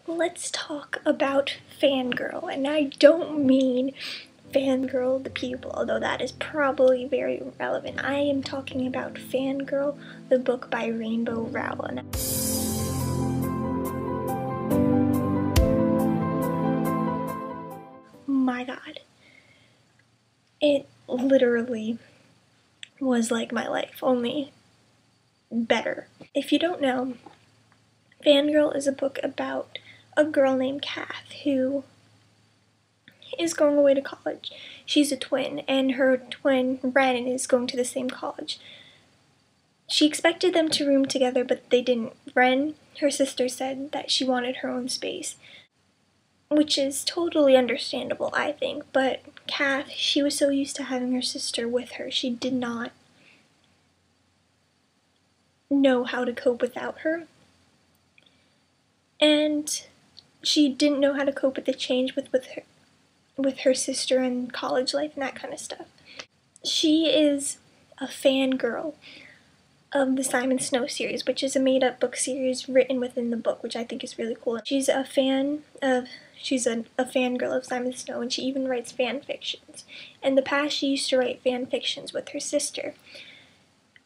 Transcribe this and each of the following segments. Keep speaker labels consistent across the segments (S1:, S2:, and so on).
S1: let's talk about Fangirl, and I don't mean Fangirl the people, although that is probably very relevant. I am talking about Fangirl, the book by Rowell. My god. It literally was like my life, only better. If you don't know, Fangirl is a book about a girl named Kath who is going away to college. She's a twin, and her twin, Ren, is going to the same college. She expected them to room together, but they didn't. Ren, her sister, said that she wanted her own space, which is totally understandable, I think, but Kath, she was so used to having her sister with her, she did not know how to cope without her. And she didn't know how to cope with the change with her sister and college life and that kind of stuff. She is a fangirl of the Simon Snow series, which is a made-up book series written within the book, which I think is really cool. She's a fangirl of Simon Snow, and she even writes fan fictions. In the past, she used to write fan fictions with her sister,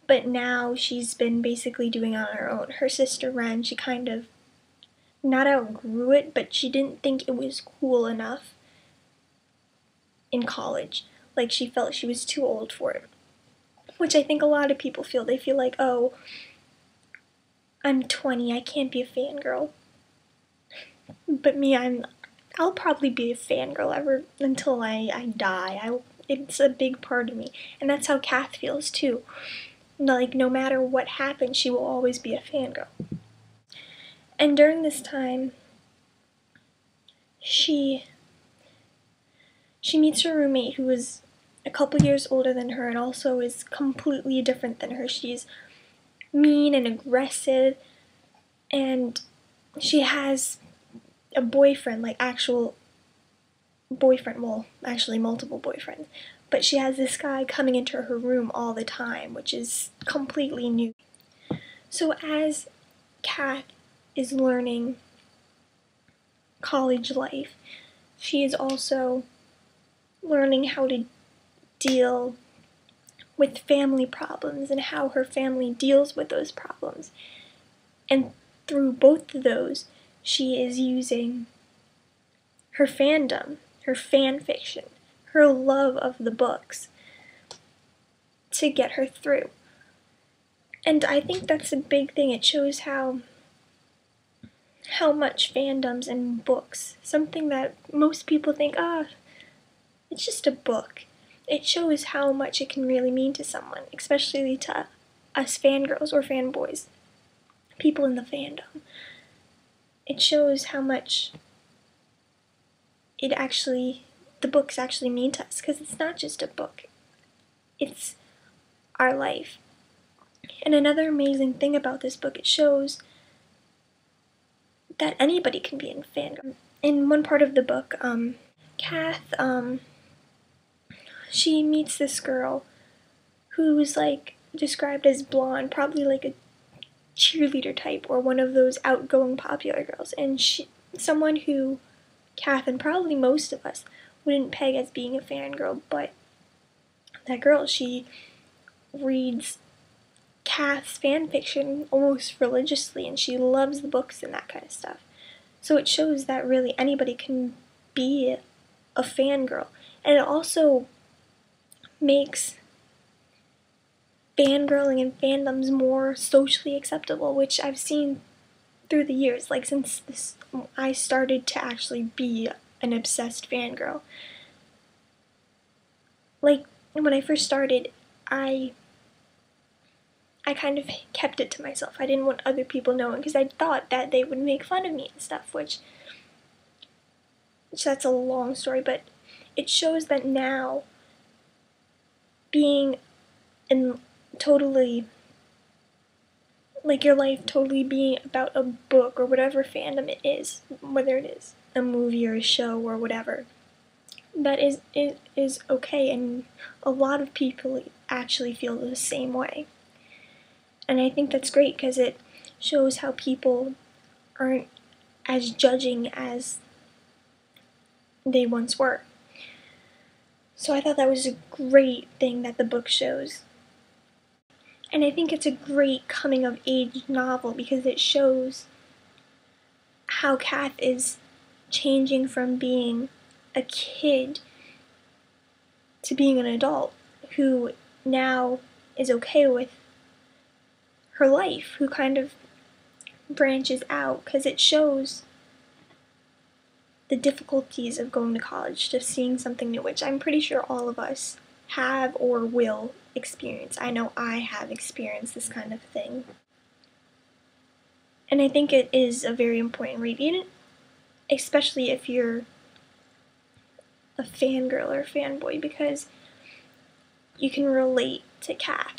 S1: but now she's been basically doing it on her own. Her sister Ren, she kind of not outgrew it, but she didn't think it was cool enough in college. Like, she felt she was too old for it. Which I think a lot of people feel. They feel like, oh, I'm 20, I can't be a fangirl. But me, I'll probably be a fangirl ever until I die. It's a big part of me. And that's how Kath feels too. Like, no matter what happens, she will always be a fangirl. And during this time, she meets her roommate, who is a couple years older than her and also is completely different than her. She's mean and aggressive, and she has a boyfriend, like actual boyfriend, well, actually multiple boyfriends, but she has this guy coming into her room all the time, which is completely new. So as Kath is learning college life, she is also learning how to deal with family problems and how her family deals with those problems. And through both of those, she is using her fandom, her fan fiction, her love of the books to get her through. And I think that's a big thing. It shows how much fandoms and books, something that most people think, it's just a book. It shows how much it can really mean to someone, especially to us fangirls or fanboys, people in the fandom. It shows how much the books actually mean to us, because it's not just a book, it's our life. And another amazing thing about this book, it shows that anybody can be in fandom. In one part of the book, Kath, she meets this girl who's like described as blonde, probably like a cheerleader type or one of those outgoing popular girls, and someone who Kath and probably most of us wouldn't peg as being a fangirl, but that girl, she reads Kath's fan fiction almost religiously, and she loves the books and that kind of stuff. So it shows that really anybody can be a fangirl, and it also makes fangirling and fandoms more socially acceptable, which I've seen through the years. Like, since I started to actually be an obsessed fangirl. Like, when I first started, I kind of kept it to myself. I didn't want other people knowing, because I thought that they would make fun of me and stuff, which that's a long story, but it shows that now being in totally, like, your life totally being about a book or whatever fandom it is, whether it is a movie or a show or whatever, that is okay, and a lot of people actually feel the same way. And I think that's great, because it shows how people aren't as judging as they once were. So I thought that was a great thing that the book shows. And I think it's a great coming-of-age novel because it shows how Kath is changing from being a kid to being an adult who now is okay with her life, who kind of branches out, because it shows the difficulties of going to college, just seeing something new, which I'm pretty sure all of us have or will experience. I know I have experienced this kind of thing. And I think it is a very important read, especially if you're a fangirl or fanboy, because you can relate to Kath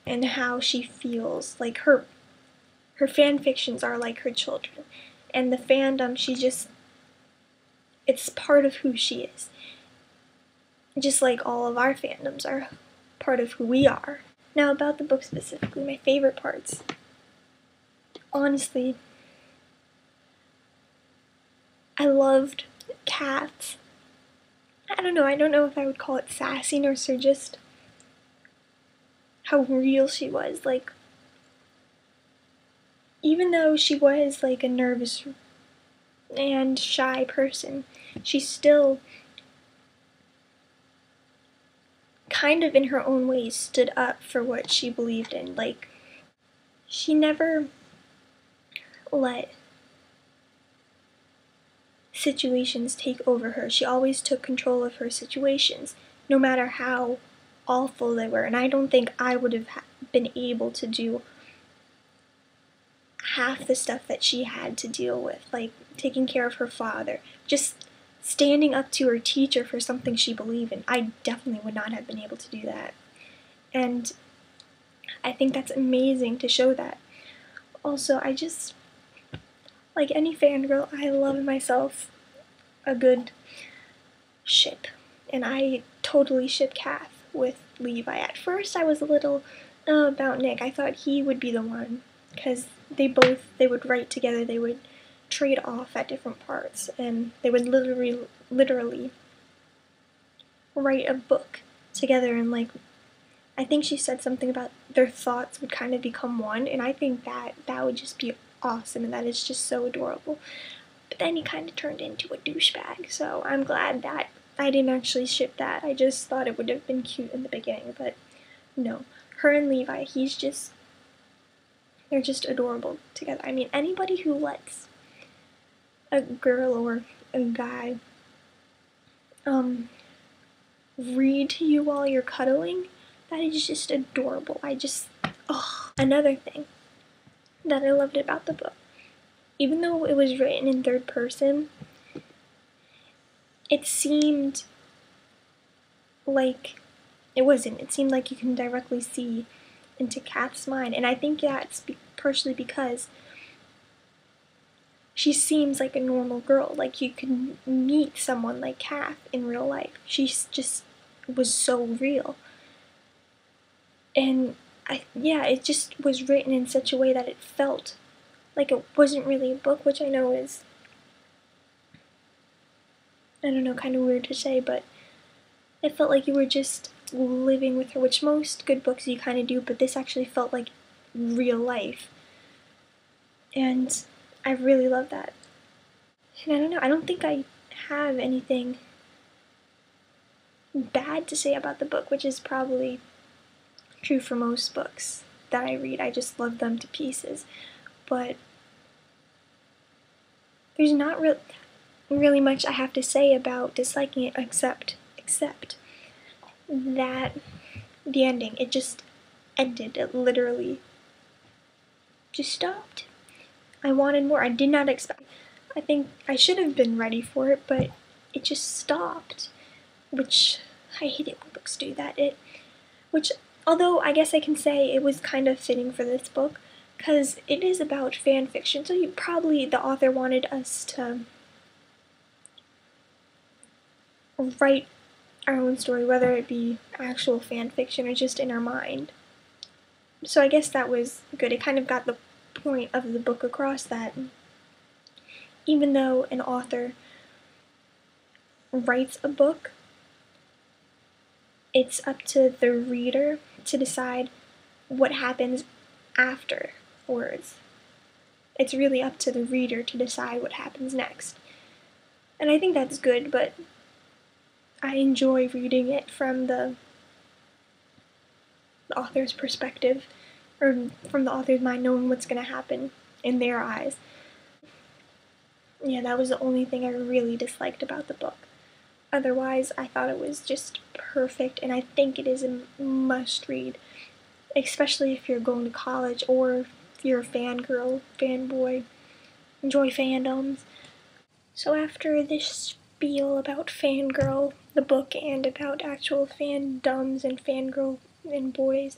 S1: and how she feels. Like her fan fictions are like her children, and the fandom, it's part of who she is. Just like all of our fandoms are part of who we are. Now about the book specifically, my favorite parts. Honestly, I loved Kath's, I don't know if I would call it sassiness or just how real she was. Like, even though she was like a nervous and shy person, she still kind of in her own ways stood up for what she believed in. Like, she never let situations take over her. She always took control of her situations, no matter how awful they were. And I don't think I would have been able to do half the stuff that she had to deal with, like taking care of her father, just standing up to her teacher for something she believed in. I definitely would not have been able to do that. And I think that's amazing to show that. Also, I just, like any fangirl, I love myself a good ship. And I totally ship Kath with Levi. At first I was a little about Nick. I thought he would be the one, because they would write together, they would trade off at different parts, and they would literally write a book together, and like, I think she said something about their thoughts would kind of become one, and I think that would just be awesome, and that is just so adorable. But then he kind of turned into a douchebag, so I'm glad that I didn't actually ship that. I just thought it would have been cute in the beginning, but no. Her and Levi, they're just adorable together. I mean, anybody who lets a girl or a guy read to you while you're cuddling, that is just adorable. Another thing that I loved about the book, even though it was written in third person, it seemed like it wasn't. It seemed like you can directly see into Kath's mind, and I think that's partially because she seems like a normal girl. Like, you could meet someone like Kath in real life. She just was so real. And it just was written in such a way that it felt like it wasn't really a book, which I know is, I don't know, kind of weird to say, but it felt like you were just living with her, which most good books you kind of do, but this actually felt like real life. And I really love that. And I don't know, I don't think I have anything bad to say about the book, which is probably true for most books that I read. I just love them to pieces. But there's not really much I have to say about disliking it except that the ending, it just ended. It literally just stopped. I wanted more. I did not expect. I think I should have been ready for it, but it just stopped, which I hate it when books do that. Although I guess I can say it was kind of fitting for this book, because it is about fan fiction, so the author wanted us to write our own story, whether it be actual fan fiction or just in our mind. So I guess that was good. It kind of got the point of the book across, that even though an author writes a book, it's up to the reader to decide what happens afterwards. It's really up to the reader to decide what happens next. And I think that's good, but I enjoy reading it from the author's perspective, or from the author's mind, knowing what's going to happen in their eyes. Yeah, that was the only thing I really disliked about the book. Otherwise, I thought it was just perfect, and I think it is a must-read, especially if you're going to college or if you're a fangirl, fanboy, enjoy fandoms. So after this spiel about Fangirl, the book, and about actual fandoms and fangirl and boys,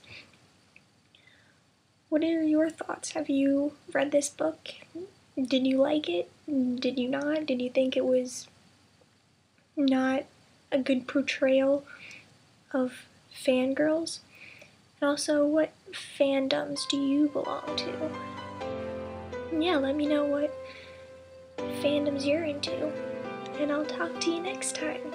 S1: what are your thoughts? Have you read this book? Did you like it? Did you not? Did you think it was not a good portrayal of fangirls? And also, what fandoms do you belong to? Yeah, let me know what fandoms you're into, and I'll talk to you next time.